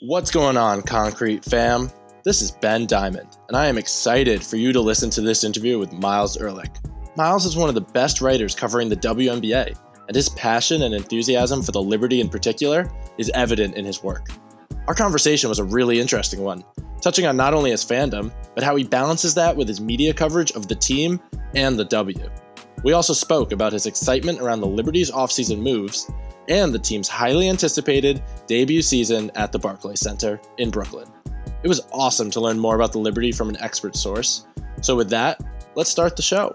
What's going on, Concrete fam? This is Ben Diamond, and I am excited for you to listen to this interview with Myles Ehrlich. Myles is one of the best writers covering the WNBA, and his passion and enthusiasm for the Liberty in particular is evident in his work. Our conversation was a really interesting one, touching on not only his fandom, but how he balances that with his media coverage of the team and the W. We also spoke about his excitement around the Liberty's offseason moves and the team's highly anticipated debut season at the Barclays Center in Brooklyn. It was awesome to learn more about the Liberty from an expert source. So with that, let's start the show.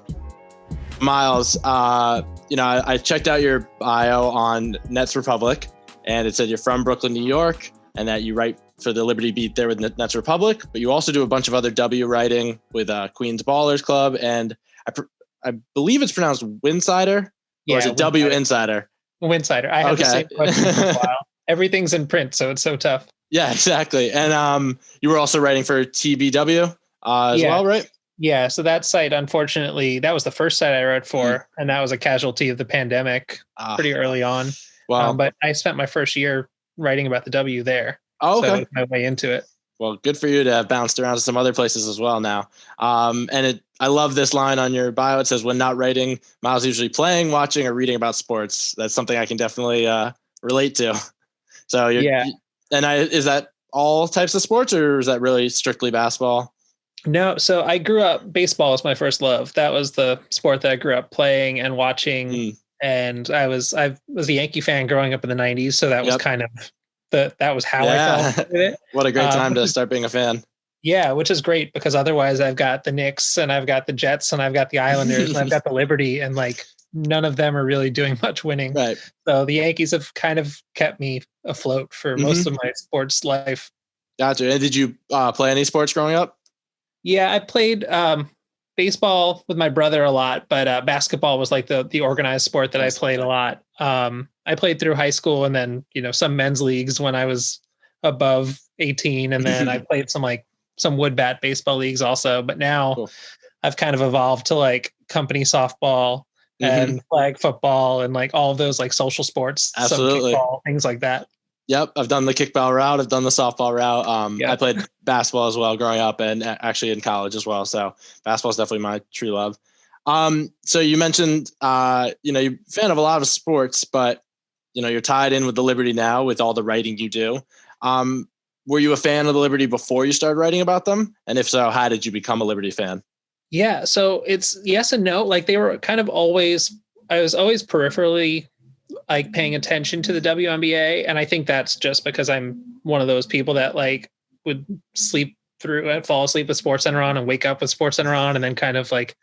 Myles, I checked out your bio on Nets Republic, and it said you're from Brooklyn, New York, and that you write for the Liberty beat there with Nets Republic, but you also do a bunch of other W writing with Queens Ballers Club, and I believe it's pronounced Winsider, or is it W Insider? Winsider. I had the same question for a while. Everything's in print, so it's so tough. Yeah, exactly. And you were also writing for TBW as well, right? Yeah, so that site, unfortunately, that was the first site I wrote for, and that was a casualty of the pandemic pretty early on. Wow. But I spent my first year writing about the W there. Oh, okay. So I was my way into it. Well, good for you to have bounced around to some other places as well now. I love this line on your bio. It says, when not writing, Myles usually playing, watching, or reading about sports. That's something I can definitely relate to. So is that all types of sports, or is that really strictly basketball? No, so I grew up, baseball was my first love. That was the sport that I grew up playing and watching. And I was a Yankee fan growing up in the 90s. So that was kind of that was how I felt with it. What a great time to start being a fan. Yeah, which is great because otherwise I've got the Knicks and I've got the Jets and I've got the Islanders and I've got the Liberty, and like none of them are really doing much winning. Right. So the Yankees have kind of kept me afloat for most of my sports life. Gotcha. And did you play any sports growing up? Yeah, I played baseball with my brother a lot, but basketball was like the organized sport that I played a lot. I played through high school and then, some men's leagues when I was above 18. And then I played some wood bat baseball leagues also. But now I've kind of evolved to like company softball and flag football and like all of those like social sports. Absolutely. Some kickball, things like that. Yep. I've done the kickball route. I've done the softball route. I played basketball as well growing up and actually in college as well. So basketball is definitely my true love. So you mentioned, you're a fan of a lot of sports, but you're tied in with the Liberty now with all the writing you do. Were you a fan of the Liberty before you started writing about them? And if so, how did you become a Liberty fan? Yeah. So it's yes and no. Like they were kind of I was always peripherally like paying attention to the WNBA. And I think that's just because I'm one of those people that like would fall asleep with SportsCenter on and wake up with SportsCenter on and then kind of like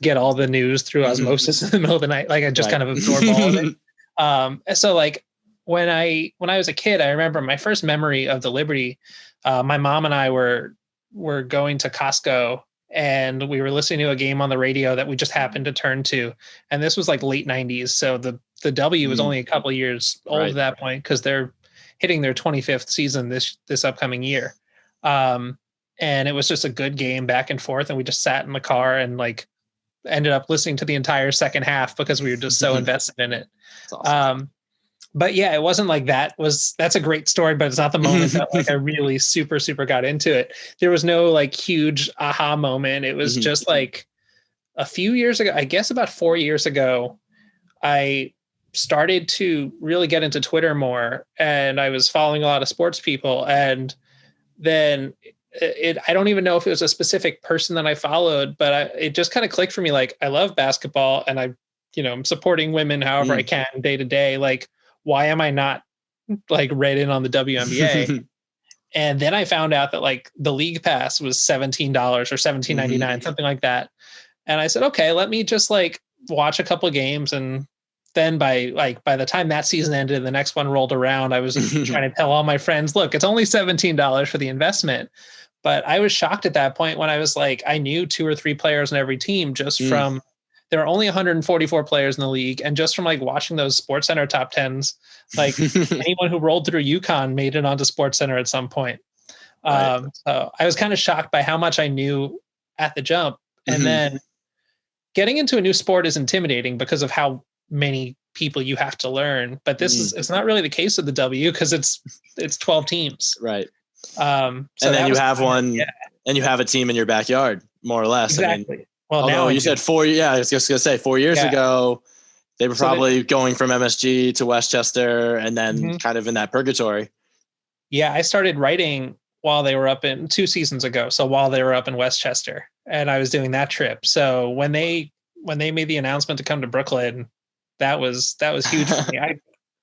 get all the news through osmosis in the middle of the night. Like I just kind of absorb all of it. So like when I was a kid, I remember my first memory of the Liberty, my mom and I were going to Costco and we were listening to a game on the radio that we just happened to turn to. And this was like late 90s. So the W was only a couple of years old at that point because they're hitting their 25th season this upcoming year. And it was just a good game back and forth. And we just sat in the car and like ended up listening to the entire second half because we were just so invested in it. That's awesome. But yeah, it wasn't like that's a great story, but it's not the moment that like I really super, super got into it. There was no like huge aha moment. It was just like a few years ago, I guess about 4 years ago, I started to really get into Twitter more and I was following a lot of sports people. And then I don't even know if it was a specific person that I followed, but it just kind of clicked for me. Like I love basketball and I'm supporting women however I can day to day. Like, why am I not like read in on the WNBA? And then I found out that like the league pass was $17 or $17.99, something like that. And I said, okay, let me just like watch a couple of games. And then by the time that season ended and the next one rolled around, I was trying to tell all my friends, look, it's only $17 for the investment. But I was shocked at that point when I was like, I knew 2 or 3 players in every team just from, there are only 144 players in the league. And just from like watching those SportsCenter top 10s, like anyone who rolled through UConn made it onto SportsCenter at some point. So I was kind of shocked by how much I knew at the jump. And then getting into a new sport is intimidating because of how many people you have to learn. But it's not really the case with the W because it's 12 teams. Right. So and then you have and you have a team in your backyard, more or less. Exactly. I mean, well, although now you said 4, I was just gonna say 4 years ago, they were probably going from MSG to Westchester and then kind of in that purgatory. Yeah, I started writing while they were up in 2 seasons ago. So while they were up in Westchester, and I was doing that trip. So when they made the announcement to come to Brooklyn, that was huge for me.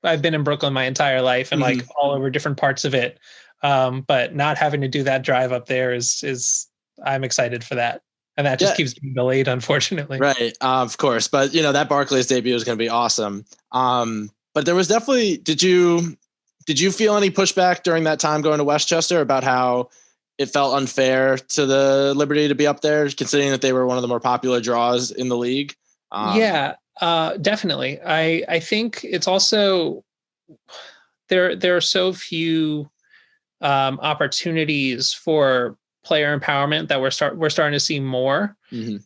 I've been in Brooklyn my entire life and like all over different parts of it. But not having to do that drive up there is I'm excited for that. And that just keeps being delayed, unfortunately. Right. Of course. But that Barclays debut is going to be awesome. But there was definitely, did you feel any pushback during that time going to Westchester about how it felt unfair to the Liberty to be up there, considering that they were one of the more popular draws in the league? Definitely. I think it's also there are so few opportunities for player empowerment that we're starting to see more.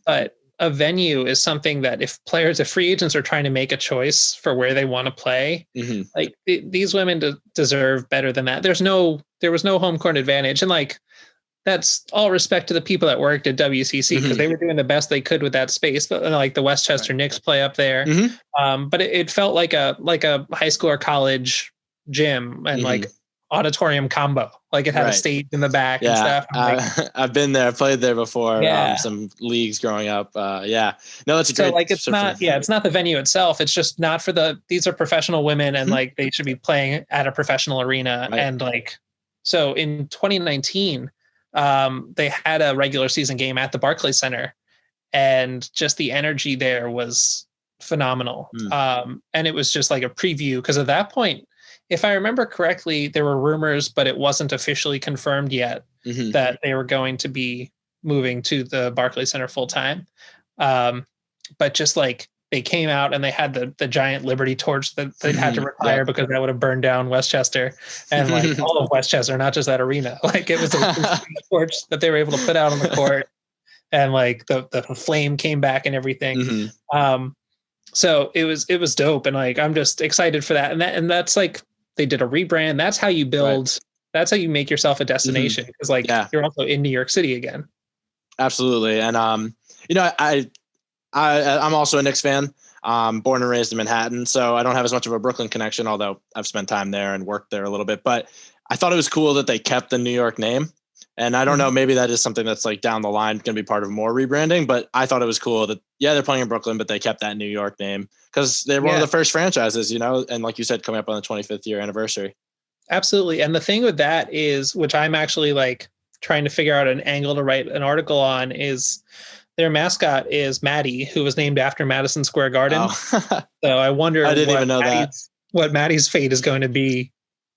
But a venue is something that if free agents are trying to make a choice for where they want to play, like these women deserve better than that. There was no home court advantage. And like, that's all respect to the people that worked at WCC because they were doing the best they could with that space. But like the Westchester Knicks play up there. But it felt like a high school or college gym and like auditorium combo. Like it had a stage in the back and stuff. I've been there. I played there before. Some leagues growing up. No, that's a great. So like it's not the venue itself. It's just not for these are professional women and like they should be playing at a professional arena. And like, so in 2019, they had a regular season game at the Barclays Center and just the energy there was phenomenal. And it was just like a preview because at that point, if I remember correctly, there were rumors, but it wasn't officially confirmed yet that they were going to be moving to the Barclays Center full time. But just like they came out and they had the giant Liberty torch that they'd had to retire because that would have burned down Westchester and like all of Westchester, not just that arena. Like it was a torch that they were able to put out on the court and like the flame came back and everything. So it was dope. And like, I'm just excited for that. And that's like, they did a rebrand. That's how you build. That's how you make yourself a destination. Because like you're also in New York City again. Absolutely. And I'm also a Knicks fan. Born and raised in Manhattan, so I don't have as much of a Brooklyn connection, although I've spent time there and worked there a little bit. But I thought it was cool that they kept the New York name. And I don't know, maybe that is something that's like down the line going to be part of more rebranding. But I thought it was cool that, they're playing in Brooklyn, but they kept that New York name because they're one of the first franchises, and like you said, coming up on the 25th year anniversary. Absolutely. And the thing with that is, which I'm actually like trying to figure out an angle to write an article on, is their mascot is Maddie, who was named after Madison Square Garden. So I wonder I didn't even know what Maddie's fate is going to be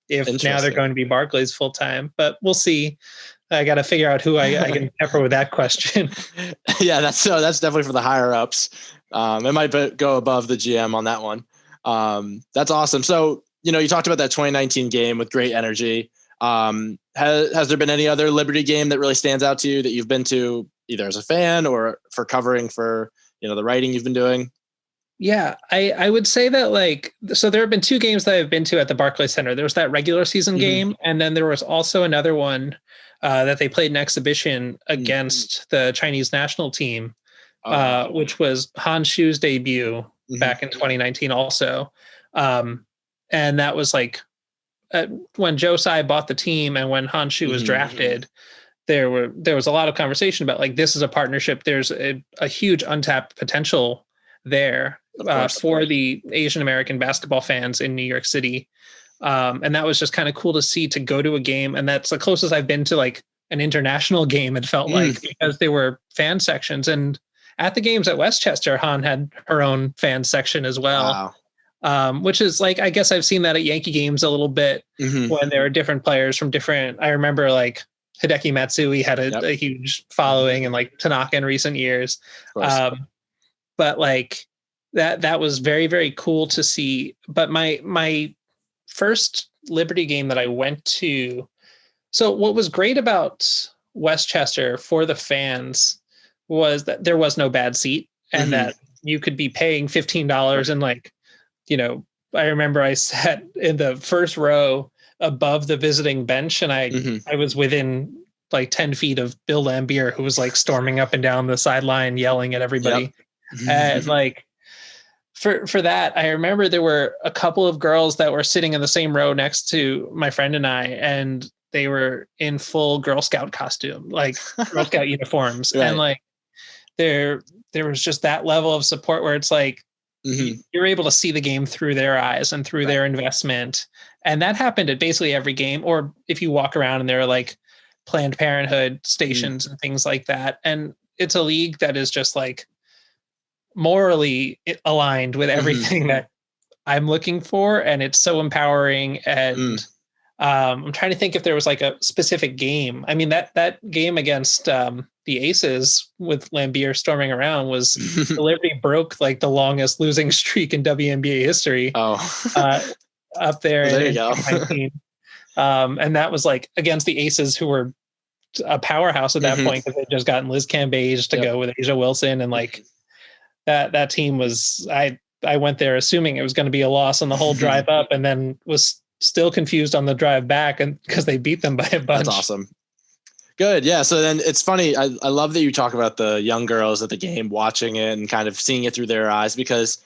if now they're going to be Barclays full time, but we'll see. I got to figure out who I can pepper with that question. That's definitely for the higher ups. It might go above the GM on that one. That's awesome. So, you talked about that 2019 game with great energy. Has there been any other Liberty game that really stands out to you that you've been to either as a fan or for covering for, the writing you've been doing? Yeah, I would say that so there have been 2 games that I've been to at the Barclays Center. There was that regular season game. And then there was also another one that they played an exhibition against the Chinese national team, which was Han Shu's debut back in 2019 also. And that was like when Joe Tsai bought the team and when Han Shu was drafted, there was a lot of conversation about like, this is a partnership. There's a huge untapped potential there for the Asian American basketball fans in New York City. And that was just kind of cool to see, to go to a game. And that's the closest I've been to like an international game. It felt like, because there were fan sections, and at the games at Westchester, Han had her own fan section as well. Wow. Which is like, I guess I've seen that at Yankee games a little bit when there are different players from different, I remember like Hideki Matsui had a huge following and like Tanaka in recent years. But like that was very, very cool to see. But my first Liberty game that I went to, so what was great about Westchester for the fans was that there was no bad seat and that you could be paying $15 and like I remember I sat in the first row above the visiting bench, and I was within like 10 feet of Bill Lambier, who was like storming up and down the sideline, yelling at everybody. Yep. And like, for that, I remember there were a couple of girls that were sitting in the same row next to my friend and I, and they were in full Girl Scout costume, like Girl Scout uniforms. Right. And like, there was just that level of support where it's like, you're able to see the game through their eyes and through their investment. And that happened at basically every game. Or if you walk around and there are like Planned Parenthood stations and things like that. And it's a league that is just like morally aligned with everything that I'm looking for. And it's so empowering. And I'm trying to think if there was like a specific game. I mean, that game against the Aces with Lambier storming around was deliberately broke like the longest losing streak in WNBA history. Up there. Well, there you go. And that was like against the Aces, who were a powerhouse at that point, because they'd just gotten Liz Cambage to go with Asia Wilson. And like that team was, I went there assuming it was going to be a loss on the whole drive up, and then was still confused on the drive back, and because they beat them by a bunch. That's awesome. Good. Yeah. So then it's funny. I love that you talk about the young girls at the game, watching it and kind of seeing it through their eyes, because,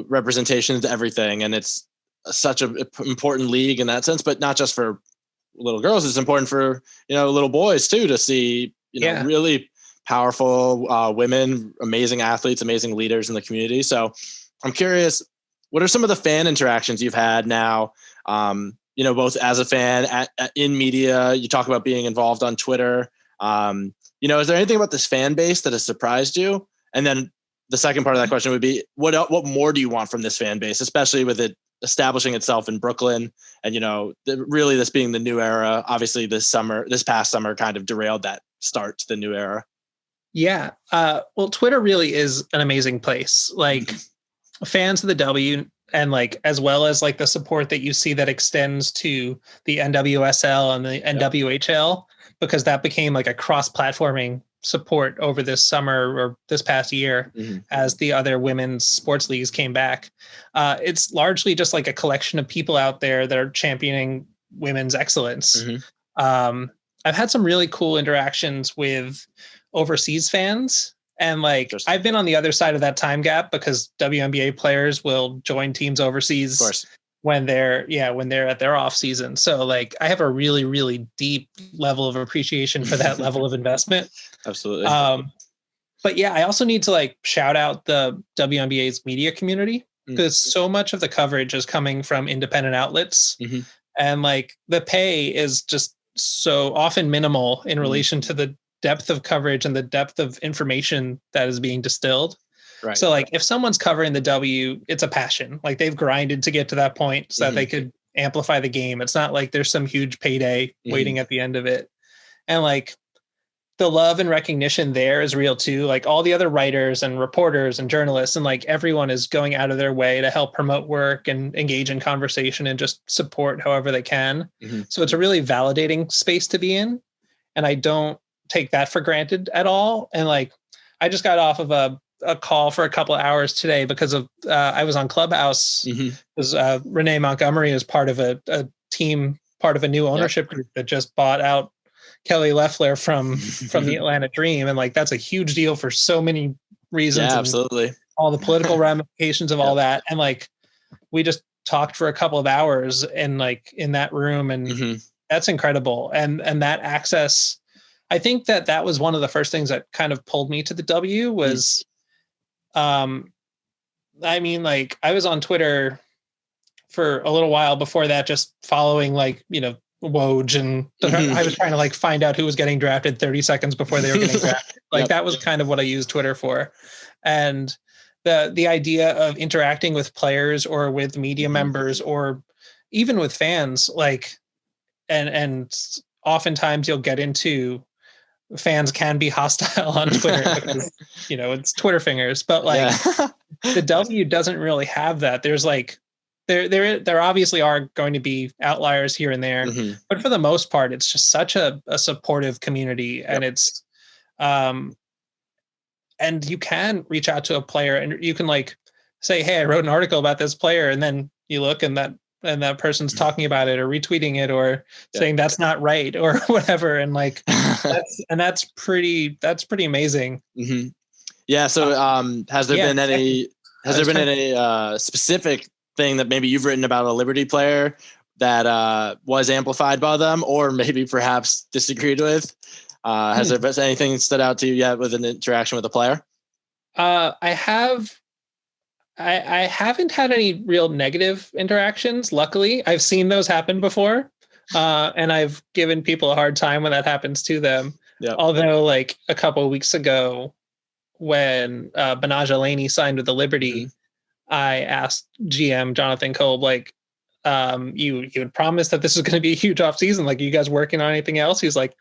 representation is everything. And it's such an important league in that sense, but not just for little girls. It's important for, little boys too, to see, really powerful women, amazing athletes, amazing leaders in the community. So I'm curious, what are some of the fan interactions you've had now? Both as a fan, in media. You talk about being involved on Twitter. Is there anything about this fan base that has surprised you? And then the second part of that question would be, what more do you want from this fan base, especially with it establishing itself in Brooklyn, and really this being the new era? Obviously, this past summer kind of derailed that start to the new era. Yeah. Well, Twitter really is an amazing place. Like, fans of the W, and like, as well as like the support that you see that extends to the NWSL and the NWHL, because that became like a cross-platforming support over this summer or this past year as the other women's sports leagues came back. It's largely just like a collection of people out there that are championing women's excellence. I've had some really cool interactions with overseas fans. And like, I've been on the other side of that time gap, because WNBA players will join teams overseas when they're at their off season. So like, I have a really, really deep level of appreciation for that level of investment. Absolutely. But yeah, I also need to like shout out the WNBA's media community, because so much of the coverage is coming from independent outlets, and like the pay is just so often minimal in relation to the depth of coverage and the depth of information that is being distilled. Right. So like, if someone's covering the W, it's a passion. Like, they've grinded to get to that point so that they could amplify the game. It's not like there's some huge payday waiting at the end of it. And like, the love and recognition there is real too. Like, all the other writers and reporters and journalists and like everyone is going out of their way to help promote work and engage in conversation and just support however they can. So it's a really validating space to be in. And I don't take that for granted at all. And like, I just got off of a call for a couple of hours today because of I was on Clubhouse, because Renee Montgomery is part of a team, part of a new ownership group that just bought out Kelly Loeffler from the Atlanta Dream. And like, that's a huge deal for so many reasons. Yeah, absolutely. All the political ramifications of all that. And like, we just talked for a couple of hours and like in that room, and that's incredible. And that access, I think that was one of the first things that kind of pulled me to the W was, I mean, like, I was on Twitter for a little while before that, just following like, Woj, and I was trying to like find out who was getting drafted 30 seconds before they were getting drafted. Like, that was kind of what I used Twitter for. And the idea of interacting with players or with media members or even with fans, like, and oftentimes you'll get into, fans can be hostile on Twitter because, it's Twitter fingers, but like the W doesn't really have that. There's like, there obviously are going to be outliers here and there, but for the most part, it's just such a supportive community. And it's, and you can reach out to a player and you can like say, hey, I wrote an article about this player, and then you look and that person's talking about it or retweeting it or saying that's not right or whatever. And like, that's pretty amazing. Mm-hmm. Yeah. So, has there been any specific thing that maybe you've written about a Liberty player that was amplified by them, or maybe perhaps disagreed with? Has there been anything stood out to you yet with an interaction with a player? I haven't had any real negative interactions. Luckily, I've seen those happen before. And I've given people a hard time when that happens to them. Yep. Although like a couple of weeks ago when Benaj Alaney signed with the Liberty, I asked GM Jonathan Kolb, like, you had promised that this was going to be a huge off season. Like, are you guys working on anything else? He's like,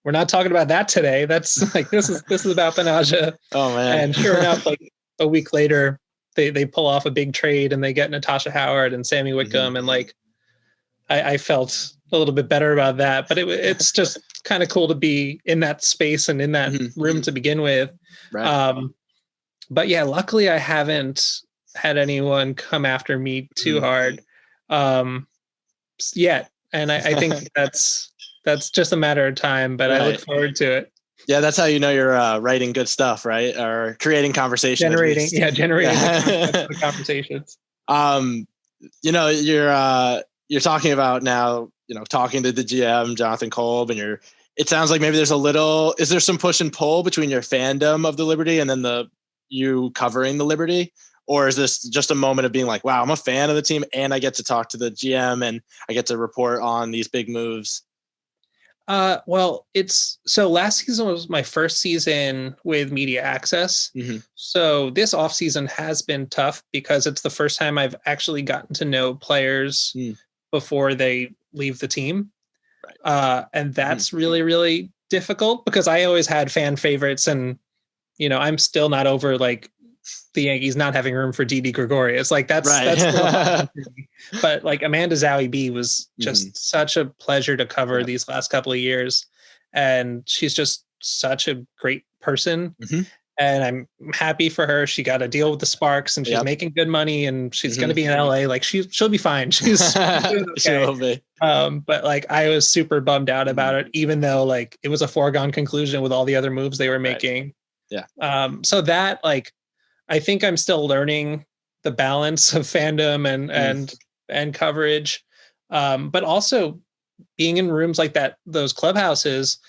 we're not talking about that today. That's like, this is about Benaj. Oh man. And sure enough, like a week later, they pull off a big trade and they get Natasha Howard and Sammy Whitcomb. And like, I felt a little bit better about that, but it's just kind of cool to be in that space and in that room to begin with. Right. But yeah, luckily I haven't had anyone come after me too hard yet. And I think that's just a matter of time, but right. I look forward to it. Yeah, that's how you know you're writing good stuff, right? Or creating conversation. Generating the conversations. You know, you're talking about now, you know, talking to the GM, Jonathan Kolb, and it sounds like maybe there's is there some push and pull between your fandom of the Liberty and then you covering the Liberty? Or is this just a moment of being like, wow, I'm a fan of the team and I get to talk to the GM and I get to report on these big moves? Well, so last season was my first season with media access. So this off season has been tough because it's the first time I've actually gotten to know players before they leave the team. Right. And that's really, really difficult because I always had fan favorites and, you know, I'm still not over like the Yankees not having room for Didi Gregorius. Like that's but like Amanda Zowie B was just such a pleasure to cover these last couple of years. And she's just such a great person. And I'm happy for her. She got a deal with the Sparks and she's making good money and she's going to be in LA. Like she'll be fine. She's okay. She'll be. But like, I was super bummed out about it, even though like it was a foregone conclusion with all the other moves they were making. Yeah. So that like, I think I'm still learning the balance of fandom and coverage. But also being in rooms like that, those clubhouses,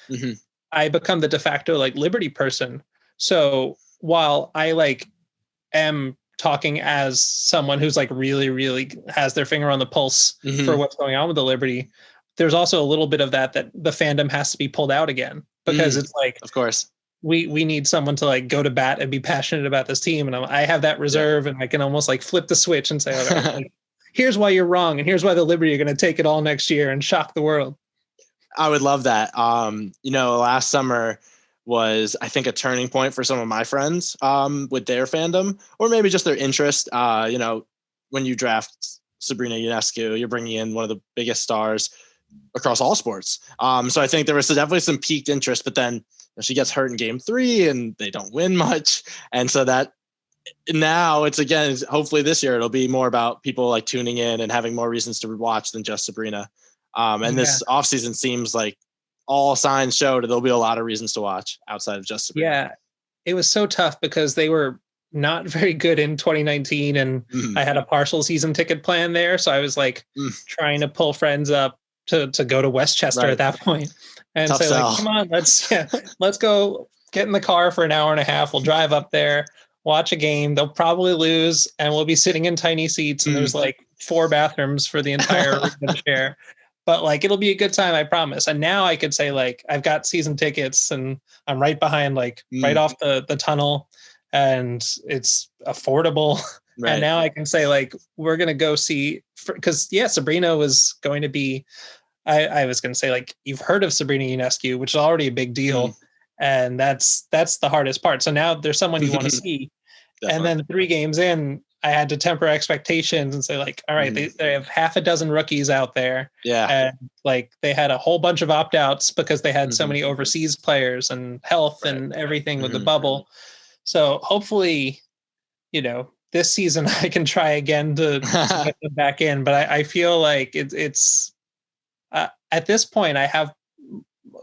I become the de facto like Liberty person. So while I like am talking as someone who's like really, really has their finger on the pulse for what's going on with the Liberty, there's also a little bit of that the fandom has to be pulled out again because it's like, of course, we need someone to like go to bat and be passionate about this team. And I have that reserve and I can almost like flip the switch and say, okay, like, here's why you're wrong. And here's why the Liberty are going to take it all next year and shock the world. I would love that. You know, last summer was, I think, a turning point for some of my friends with their fandom or maybe just their interest. You know, when you draft Sabrina Ionescu, you're bringing in one of the biggest stars across all sports. So I think there was definitely some peaked interest, but then she gets hurt in game 3 and they don't win much. And so that now it's again, hopefully this year, it'll be more about people like tuning in and having more reasons to watch than just Sabrina. And this offseason seems like all signs show that there'll be a lot of reasons to watch outside of just Sabrina. Yeah. It was so tough because they were not very good in 2019 and I had a partial season ticket plan there. So I was like trying to pull friends up to go to Westchester at that point and tough say sell. Like, come on, let's go get in the car for an hour and a half. We'll drive up there, watch a game. They'll probably lose and we'll be sitting in tiny seats and there's like 4 bathrooms for the entire share. But like, it'll be a good time, I promise. And now I could say like, I've got season tickets and I'm right behind, like right off the tunnel and it's affordable. Right. And now I can say like, we're going to go see, because Sabrina was going to be, I was going to say like, you've heard of Sabrina Ionescu, which is already a big deal. And that's the hardest part. So now there's someone you want to see. And then 3 games in, I had to temper expectations and say like, all right, they have half a dozen rookies out there. Yeah. And like, they had a whole bunch of opt-outs because they had so many overseas players and health and everything with the bubble. So hopefully, you know, this season I can try again to get them back in. But I feel like it's at this point, I have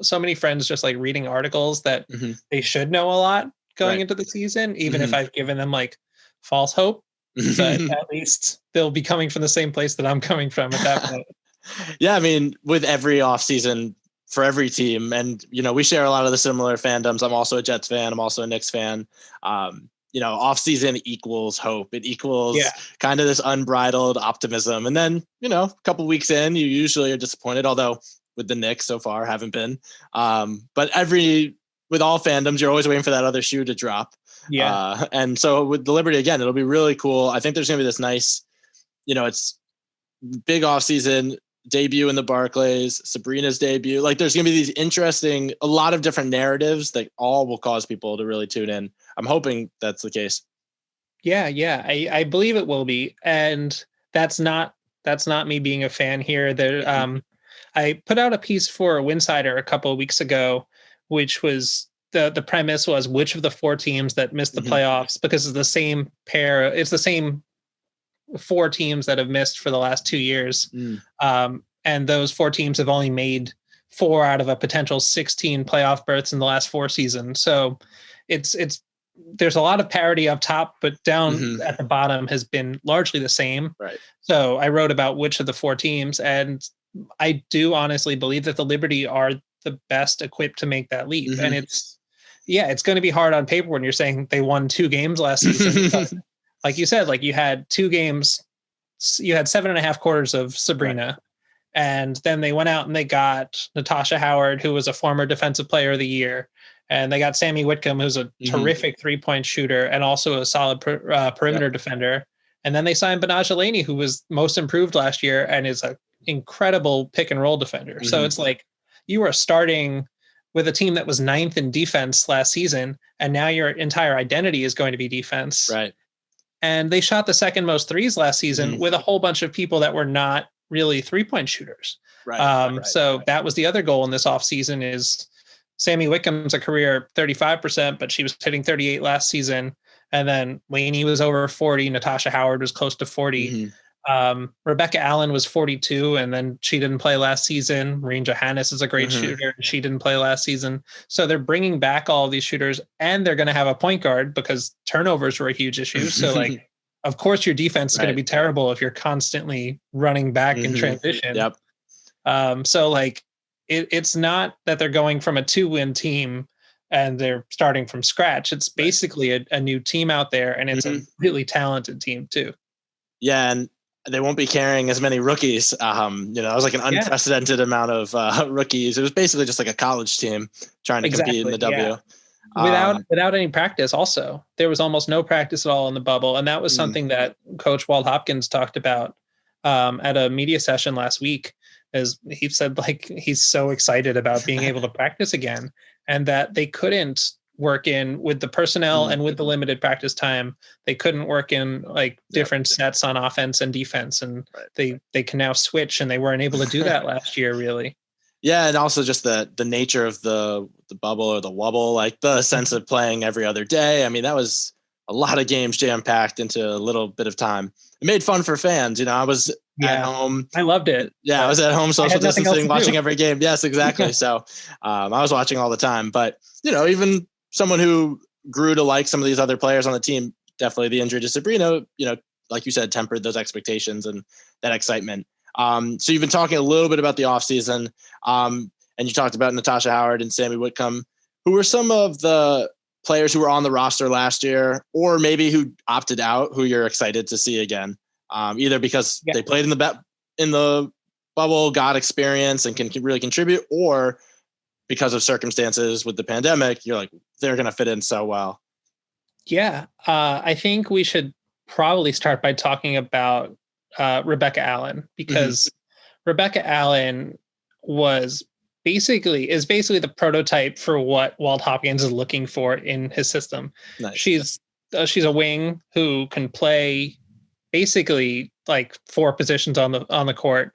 so many friends just like reading articles that they should know a lot going into the season, even if I've given them like false hope. But at least they'll be coming from the same place that I'm coming from at that point. Yeah, I mean, with every offseason for every team, and, you know, we share a lot of the similar fandoms. I'm also a Jets fan. I'm also a Knicks fan. You know, offseason equals hope. It equals kind of this unbridled optimism. And then, you know, a couple weeks in, you usually are disappointed, although with the Knicks so far haven't been. But with all fandoms, you're always waiting for that other shoe to drop. Yeah. And so with the Liberty, again, it'll be really cool. I think there's going to be this nice, you know, it's big offseason debut in the Barclays, Sabrina's debut. Like, there's going to be these interesting, a lot of different narratives that all will cause people to really tune in. I'm hoping that's the case. Yeah. I believe it will be. And that's not me being a fan here. There, I put out a piece for Winsider a couple of weeks ago, which was the premise was which of the 4 teams that missed the playoffs, because it's the same pair. It's the same 4 teams that have missed for the last 2 years. And those 4 teams have only made 4 out of a potential 16 playoff berths in the last 4 seasons. So there's a lot of parity up top, but down at the bottom has been largely the same. Right. So I wrote about which of the 4 teams, and I do honestly believe that the Liberty are the best equipped to make that leap. And it's going to be hard on paper when you're saying they won 2 games last season. Like you said, like you had 2 games, you had 7.5 quarters of Sabrina, and then they went out and they got Natasha Howard, who was a former Defensive Player of the Year, and they got Sammy Whitcomb, who's a terrific 3-point shooter and also a solid perimeter defender. And then they signed Benaj Alaney, who was most improved last year and is an incredible pick and roll defender. So it's like you are starting with a team that was 9th in defense last season, and now your entire identity is going to be defense. Right. And they shot the second most threes last season with a whole bunch of people that were not really 3-point shooters. So that was the other goal in this offseason is Sammy Whitcomb's a career 35%, but she was hitting 38 last season. And then Laney was over 40. Natasha Howard was close to 40. Rebecca Allen was 42, and then she didn't play last season. Marine Johannes is a great shooter. She didn't play last season. So they're bringing back all of these shooters, and they're going to have a point guard because turnovers were a huge issue. So like, of course your defense is going to be terrible if you're constantly running back in transition. So like it's not that they're going from a 2-win team and they're starting from scratch. It's basically a new team out there, and it's a really talented team too. Yeah. And they won't be carrying as many rookies. You know, it was like an unprecedented amount of rookies. It was basically just like a college team trying to compete in the W. Without any practice. Also, there was almost no practice at all in the bubble. And that was something that Coach Walt Hopkins talked about at a media session last week, as he said, like, he's so excited about being able to practice again, and that they couldn't work in with the personnel and with the limited practice time. They couldn't work in like different sets on offense and defense. And they can now switch, and they weren't able to do that last year, really. Yeah. And also just the nature of the bubble or the wubble, like the sense of playing every other day. I mean, that was a lot of games jam packed into a little bit of time. It made fun for fans. You know, I was at home. I loved it. Yeah. I was at home social distancing, watching every game. Yes, exactly. So I was watching all the time, but you know, even someone who grew to like some of these other players on the team, definitely the injury to Sabrina, you know, like you said, tempered those expectations and that excitement. So you've been talking a little bit about the offseason, and you talked about Natasha Howard and Sammy Whitcomb, who were some of the players who were on the roster last year, or maybe who opted out, who you're excited to see again, either because they played in the bubble, got experience, and can really contribute, or because of circumstances with the pandemic, you're like, they're going to fit in so well. Yeah. I think we should probably start by talking about Rebecca Allen, because Rebecca Allen is basically the prototype for what Walt Hopkins is looking for in his system. Nice. She's a wing who can play basically like 4 positions on the court.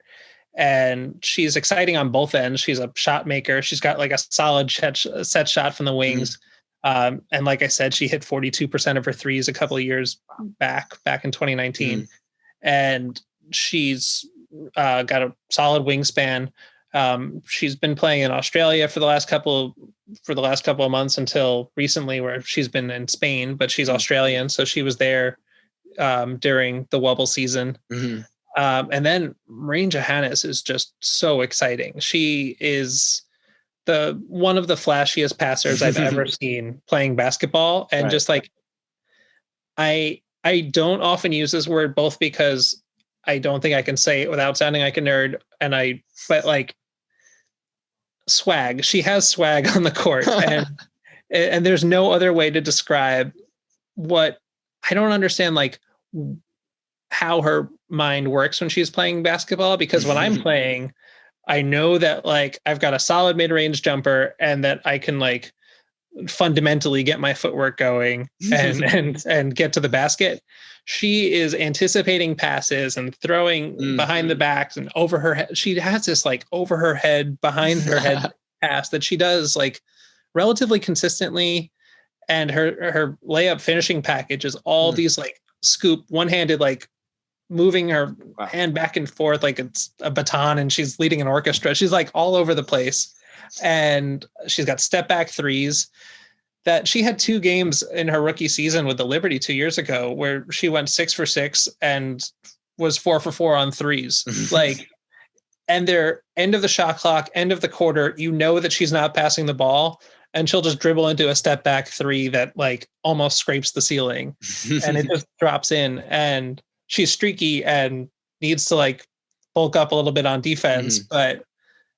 And she's exciting on both ends. She's a shot maker. She's got like a solid set shot from the wings. And like I said, she hit 42% of her threes a couple of years back in 2019. And she's got a solid wingspan. She's been playing in Australia for the last couple of months until recently, where she's been in Spain, but she's Australian. So she was there during the Wubble season. And then Maureen Johannes is just so exciting. She is one of the flashiest passers I've ever seen playing basketball. And just like, I don't often use this word, both because I don't think I can say it without sounding like a nerd. But like swag, she has swag on the court, and there's no other way to describe what I don't understand, like how her mind works when she's playing basketball, because when I'm playing, I know that like I've got a solid mid-range jumper and that I can like fundamentally get my footwork going and get to the basket. She is anticipating passes and throwing behind the backs and over her head. She has this like over her head, behind her head pass that she does like relatively consistently. And her layup finishing package is all these like scoop, one-handed, like moving her hand back and forth like it's a baton, and she's leading an orchestra. She's like all over the place. And she's got step back threes that she had 2 games in her rookie season with the Liberty 2 years ago where she went 6 for 6 and was 4 for 4 on threes. Like, and they're end of the shot clock, end of the quarter, you know that she's not passing the ball, and she'll just dribble into a step back 3 that like almost scrapes the ceiling and it just drops in. And she's streaky and needs to like bulk up a little bit on defense, but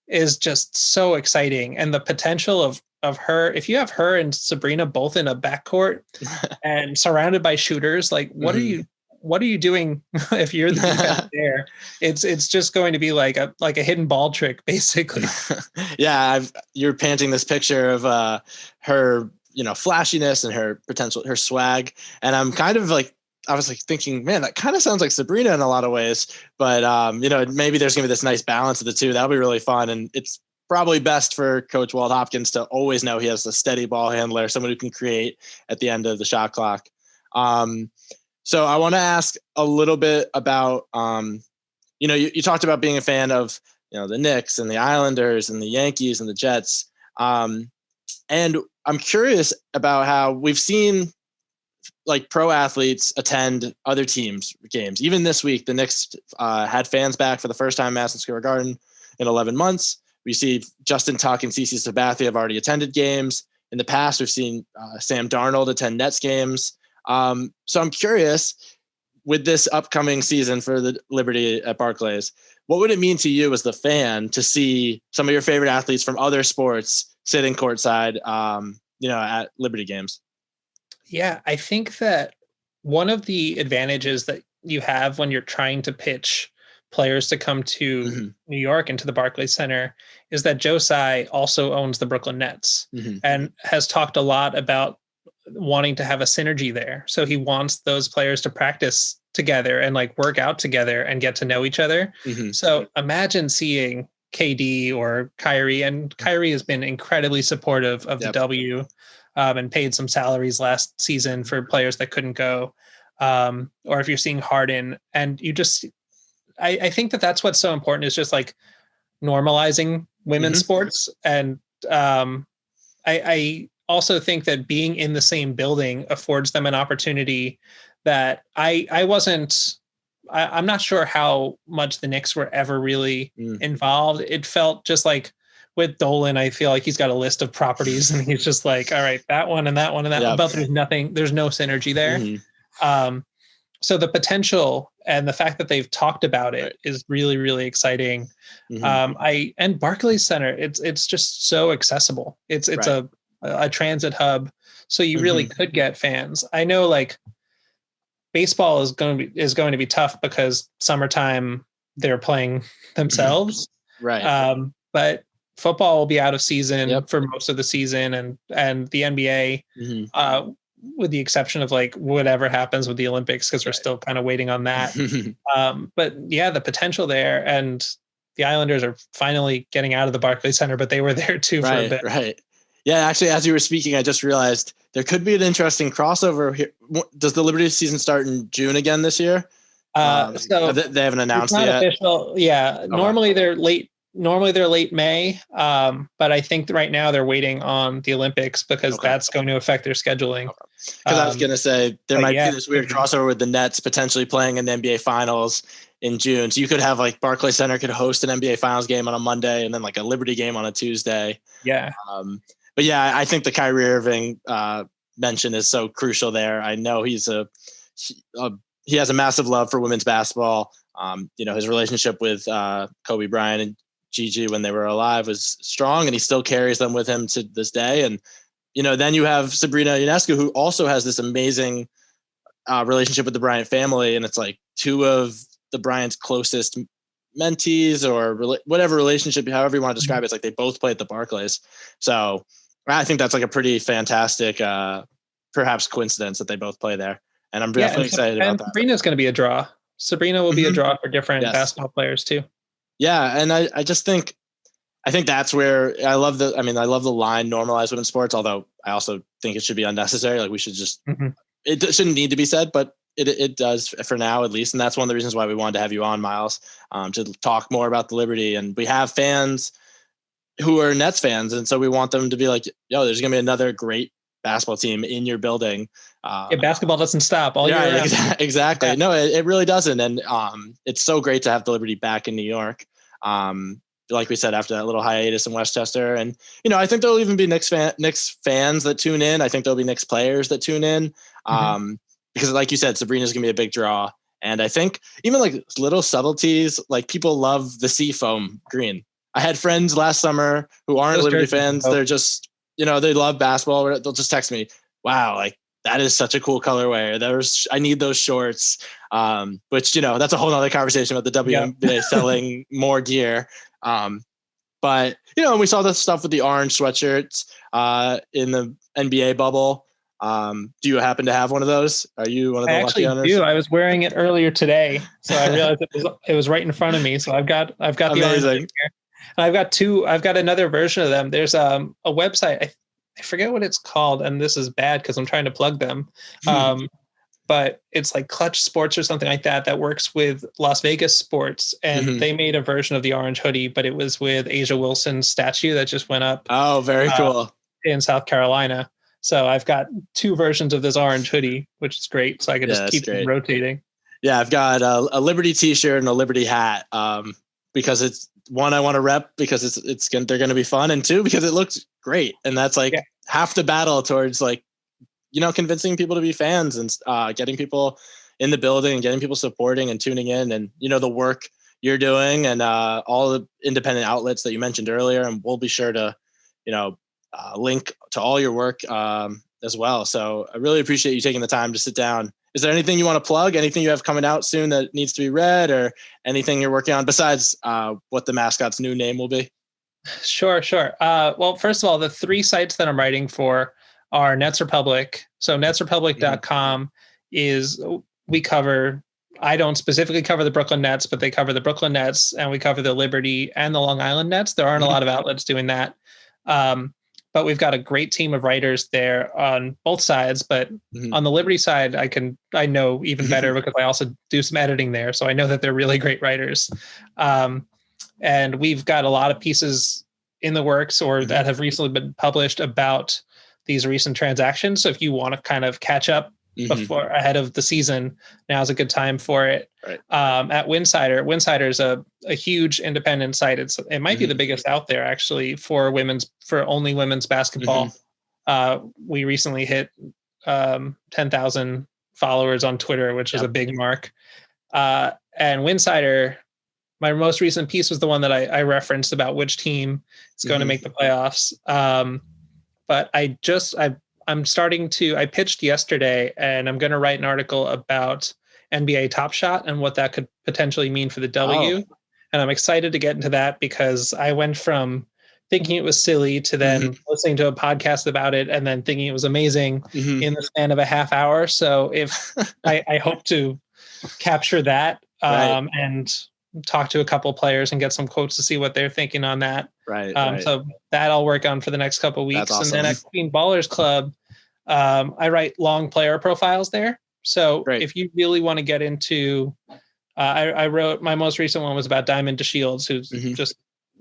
is just so exciting. And the potential of her, if you have her and Sabrina both in a backcourt and surrounded by shooters, like what are you doing if you're the defense there? It's just going to be like a hidden ball trick, basically. Yeah, you're painting this picture of her, flashiness and her potential, her swag, and I'm kind of like, I was like thinking, man, that kind of sounds like Sabrina in a lot of ways, but maybe there's gonna be this nice balance of the two. That'll be really fun, and it's probably best for Coach Walt Hopkins to always know he has a steady ball handler, someone who can create at the end of the shot clock. So I want to ask a little bit about, you talked about being a fan of, the Knicks and the Islanders and the Yankees and the Jets. And I'm curious about how we've seen like pro athletes attend other teams' games. Even this week, the Knicks had fans back for the first time at Madison Square Garden in 11 months. We see Justin Tuck and CeCe Sabathia have already attended games. In the past, we've seen Sam Darnold attend Nets games. So I'm curious, with this upcoming season for the Liberty at Barclays, what would it mean to you as the fan to see some of your favorite athletes from other sports sitting courtside, at Liberty games? Yeah, I think that one of the advantages that you have when you're trying to pitch players to come to New York and to the Barclays Center is that Joe Tsai also owns the Brooklyn Nets and has talked a lot about wanting to have a synergy there. So he wants those players to practice together and like work out together and get to know each other. So imagine seeing KD or Kyrie, and Kyrie has been incredibly supportive of the W and paid some salaries last season for players that couldn't go. Or if you're seeing Harden, and you just, I think that that's what's so important, is just like normalizing women's sports. And I also think that being in the same building affords them an opportunity that I'm not sure how much the Knicks were ever really involved. It felt just like with Dolan, I feel like he's got a list of properties and he's just like, all right, that one and that one and that one, but there's no synergy there. So the potential and the fact that they've talked about it is really, really exciting. And Barclays Center, it's just so accessible. It's a transit hub. So you really could get fans. I know like baseball is going to be tough because summertime they're playing themselves. But football will be out of season for most of the season, and the NBA, with the exception of like whatever happens with the Olympics, because we're still kind of waiting on that. But yeah, the potential there, and the Islanders are finally getting out of the Barclays Center, but they were there too for a bit. Yeah, actually, as you were speaking, I just realized there could be an interesting crossover here. Does the Liberty season start in June again this year? So they haven't announced it's not yet. Official. Yeah. Okay. Normally they're late May. But I think right now they're waiting on the Olympics because that's going to affect their scheduling. Because I was going to say there might be this weird crossover with the Nets potentially playing in the NBA Finals in June. So you could have like Barclays Center could host an NBA Finals game on a Monday and then like a Liberty game on a Tuesday. Yeah. But yeah, I think the Kyrie Irving mention is so crucial there. I know he has a massive love for women's basketball. His relationship with Kobe Bryant and Gigi when they were alive was strong, and he still carries them with him to this day. And then you have Sabrina Ionescu, who also has this amazing relationship with the Bryant family, and it's like two of the Bryant's closest mentees or whatever relationship, however you want to describe it. It's like they both play at the Barclays. So I think that's like a pretty fantastic, perhaps coincidence that they both play there. And I'm definitely excited about that. Sabrina's going to be a draw. Sabrina will be a draw for different basketball players too. Yeah. And I think that's where I love the line normalize women's sports, although I also think it should be unnecessary. Like we should just, it shouldn't need to be said, but it does for now at least. And that's one of the reasons why we wanted to have you on, Myles, to talk more about the Liberty. And we have fans who are Nets fans. And so we want them to be like, yo, there's going to be another great basketball team in your building. Basketball doesn't stop all year round. Exactly. Yeah. No, it really doesn't. And it's so great to have the Liberty back in New York. Like we said, after that little hiatus in Westchester. And, I think there'll even be Knicks fans that tune in. I think there'll be Knicks players that tune in. Because like you said, Sabrina's going to be a big draw. And I think even like little subtleties, like people love the seafoam green. I had friends last summer who aren't Liberty fans. They're just, they love basketball. They'll just text me, wow, like that is such a cool colorway. I need those shorts. Which, that's a whole nother conversation about the WNBA selling more gear. But, and we saw the stuff with the orange sweatshirts in the NBA bubble. Do you happen to have one of those? Are you one of the lucky owners? I actually do. I was wearing it earlier today, so I realized it was right in front of me. So I've got the orange here. And I've got another version of them. There's a website. I forget what it's called, and this is bad because I'm trying to plug them. But it's like Clutch Sports or something like that works with Las Vegas sports. And they made a version of the orange hoodie, but it was with Asia Wilson's statue that just went up. Oh, very cool. In South Carolina. So I've got two versions of this orange hoodie, which is great. So I can just keep them rotating. Yeah, I've got a Liberty t-shirt and a Liberty hat because it's one, I want to rep because they're going to be fun. And two, because it looks great. And that's like half the battle towards like, convincing people to be fans and getting people in the building and getting people supporting and tuning in and, the work you're doing and all the independent outlets that you mentioned earlier. And we'll be sure to, link to all your work as well. So I really appreciate you taking the time to sit down. Is there anything you want to plug? Anything you have coming out soon that needs to be read or anything you're working on besides what the mascot's new name will be? Sure. Well, first of all, the 3 sites that I'm writing for are Nets Republic. So netsrepublic.com is I don't specifically cover the Brooklyn Nets, but they cover the Brooklyn Nets and we cover the Liberty and the Long Island Nets. There aren't a lot of outlets doing that. But we've got a great team of writers there on both sides. But on the Liberty side, I know even better because I also do some editing there. So I know that they're really great writers. And we've got a lot of pieces in the works or that have recently been published about these recent transactions. So if you want to kind of catch up ahead of the season, now's a good time for it. Right. At Winsider is a huge independent site. It might be the biggest out there actually for only women's basketball. We recently hit 10,000 followers on Twitter, which is a big mark. And Winsider, my most recent piece was the one that I referenced about which team is going to make the playoffs. But I pitched yesterday and I'm going to write an article about NBA Top Shot and what that could potentially mean for the W. And I'm excited to get into that because I went from thinking it was silly to then listening to a podcast about it and then thinking it was amazing in the span of a half hour. So if I hope to capture that and talk to a couple players and get some quotes to see what they're thinking on that. Right. So that I'll work on for the next couple weeks. That's awesome. And then at Queen Ballers Club, I write long player profiles there. So if you really want to get into, I wrote, my most recent one was about Diamond DeShields, who's just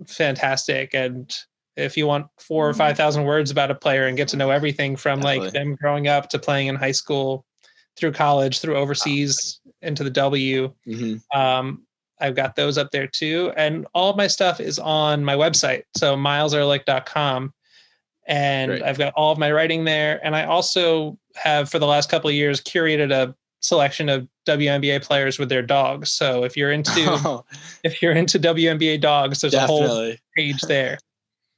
fantastic. And if you want 4,000 or 5,000 words about a player and get to know everything from like them growing up to playing in high school, through college, through overseas, into the W, I've got those up there too. And all of my stuff is on my website. So mylesehrlich.com. And I've got all of my writing there. And I also have, for the last couple of years, curated a selection of WNBA players with their dogs. So if you're into WNBA dogs, there's a whole page there.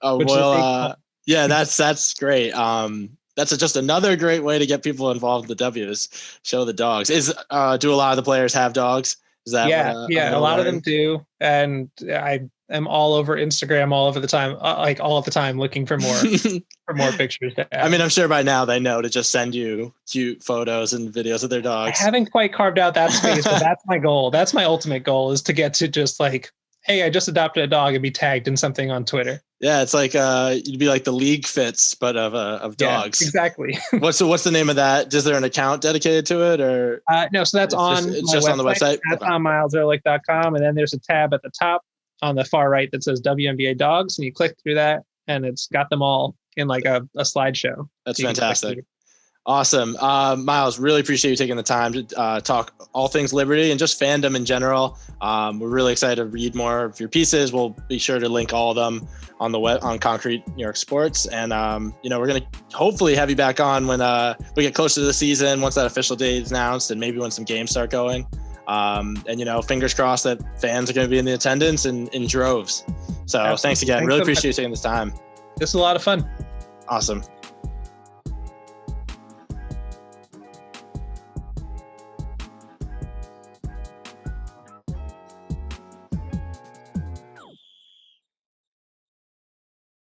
Oh, well, yeah, that's great. That's just another great way to get people involved in the W's. Show the dogs. Do a lot of the players have dogs? Is that a lot of them do, and I am all over Instagram all of the time, looking for more more pictures. I mean, I'm sure by now they know to just send you cute photos and videos of their dogs. I haven't quite carved out that space, but that's my goal. That's my ultimate goal, is to get to just like, hey, I just adopted a dog, and be tagged in something on Twitter. Yeah, it's like you'd be like the League Fits, but of dogs. Yeah, exactly. What's the name of that? Is there an account dedicated to it, or no? So that's it's just on the website. That's on mylesehrlich.com, and then there's a tab at the top on the far right that says WNBA dogs, and you click through that, and it's got them all in like a slideshow. That's fantastic. Awesome. Myles, really appreciate you taking the time to talk all things Liberty and just fandom in general. We're really excited to read more of your pieces. We'll be sure to link all of them on the web on Concrete New York Sports. And, we're going to hopefully have you back on when we get closer to the season, once that official date is announced, and maybe when some games start going. Fingers crossed that fans are going to be in the attendance in droves. So Thanks again. Really appreciate you taking this time. This is a lot of fun. Awesome.